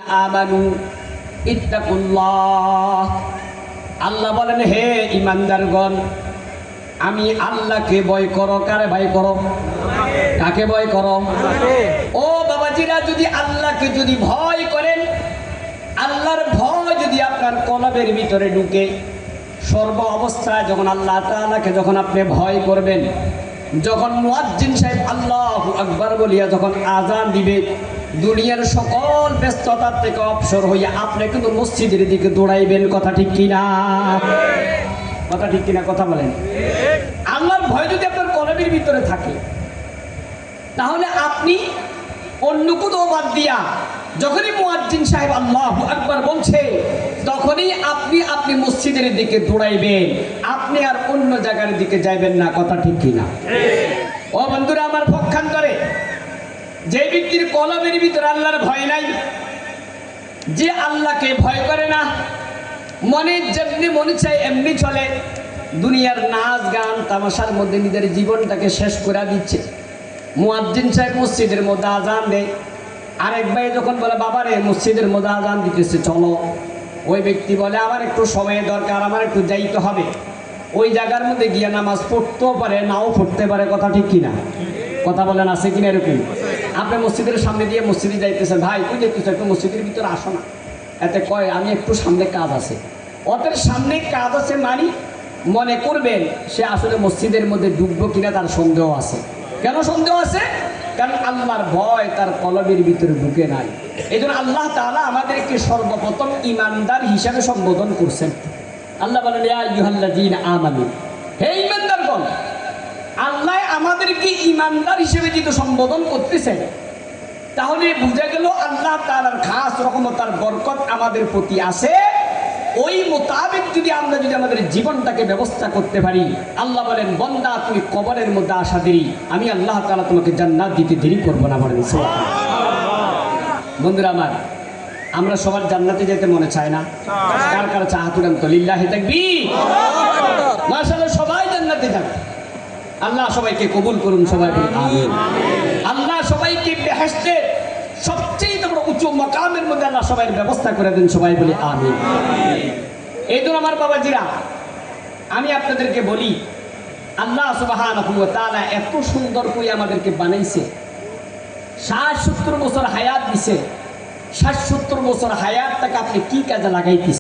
আমানু ইত্তাকুল্লাহ। আল্লাহ বলেন, হে ঈমানদারগণ, আমি আল্লাহকে ভয় করো। কারে ভয় করো? কাকে ভয় করো? ও বাবাজিরা, যদি আল্লাহকে যদি ভয় করেন, আল্লাহর ভয় যদি আপনার কলবের ভিতরে ঢুকে, সর্ব অবস্থায় যখন আল্লাহ তাআলাকে যখন আপনি ভয় করবেন, যখন মুয়াজ্জিন সাহেব আল্লাহু আকবার বলিয়া যখন আযান দিবে, দুনিয়ার সকল ব্যস্ততার থেকে অবসর হইয়া আপনি কিন্তু মসজিদের দিকে দৌড়াইবেন। কথা ঠিক কিনা? কথা ঠিক কিনা? কথা বলেন। আল্লাহর ভয় যদি আপনার কলবের ভিতরে থাকে, তাহলে আপনি অন্য কোথাও বাদ দিয়া যখনই মুয়াজ্জিন সাহেব আল্লাহু আকবার বলছে, তখনই আপনি মসজিদের দিকে দৌড়াইবেন। আপনি আর অন্য জায়গার দিকে যাইবেন না। কথা ঠিক কিনা? ও বন্ধুরা আমার, পক্ষান্তরে যে ব্যক্তির কলবের ভিতরে আল্লাহর ভয় নাই, যে আল্লাহকে ভয় করে না, মনে যেমনি মনে চায় এমনি চলে, দুনিয়ার নাচ গান তামাশার মধ্যে নিজের জীবনটাকে শেষ করে দিচ্ছে। মুয়াজ্জিন সাহেব মসজিদের মধ্যে আজান দেয়, আরেক ভাই যখন বলে, বাবা রে মসজিদের মধ্যে আজান দিতেছে চলো, ওই ব্যক্তি বলে, আমার একটু সময় দরকার, আমার একটু যাইতে হবে। ওই জায়গার মধ্যে গিয়ে নামাজ পড়তেও পারে, নাও পড়তে পারে। কথা ঠিক কিনা? কথা বলেন, আছে কিনা এরকম? আপনি মসজিদের সামনে দিয়ে মসজিদে যাইতেছেন, ভাই তুই যেতেছো, একটু মসজিদের ভিতরে আসো না। এতে কয়, আমি একটু সামনে কাজ আছে। ওদের সামনে কাজ আছে মানে মনে করবেন সে আসলে মসজিদের মধ্যে ঢুকবো কিনা তার সন্দেহ আছে। কেন সন্দেহ আছে? কারণ আল্লাহর ভয় তার কলবের ভিতরে ঢুকে নাই। এই জন্য আল্লাহ তাআলা আমাদেরকে সর্বপ্রথম ঈমানদার হিসাবে সম্বোধন করছেন। আল্লাহ বলেন, ইয়া আইয়ুহাল্লাযীনা আমানু, হে ঈমানদারগণ। আল্লাহ আমাদেরকে ঈমানদার হিসেবে যেহেতু সম্বোধন করতেছেন, তাহলে বুঝা গেল আল্লাহ তাআলার খাস রহমত আর বরকত আমাদের প্রতি আছে। ওই মোতাবেক যদি আমরা আমাদের জীবনটাকে ব্যবস্থা করতে পারি, আল্লাহ বলেন, বান্দা তুমি কবরের মধ্যে আসা দেরি, আমি আল্লাহ তাআলা তোমাকে জান্নাত দিতে দেরি করবো না। বলেন বন্ধুরা আমার, আমরা সবার জান্নাতে যেতে মনে চায় না? কার কার চায়? হাত উঠান তো। লিল্লাহি তাকবীর। মাশাআল্লাহ, সবাই জান্নাতে যাবে। আল্লাহ সবাইকে কবুল করুন, সবাই বলি আমিন। আল্লাহ সবাইকে বেহেশতের সবচেয়ে বড় উঁচু মাকামের মধ্যে আল্লাহ সবাইয়ের ব্যবস্থা করে দেন, সবাই বলি আমিন। এই জন্য আমার বাবাজিরা, আমি আপনাদেরকে বলি, আল্লাহ সুবহানাহু ওয়া তাআলা এত সুন্দর করে আমাদেরকে বানাইছে, 60-70 বছর হায়াত দিছে। 60-70 বছর হায়াতটাকে আপনি কি কাজে লাগাইতেছেন?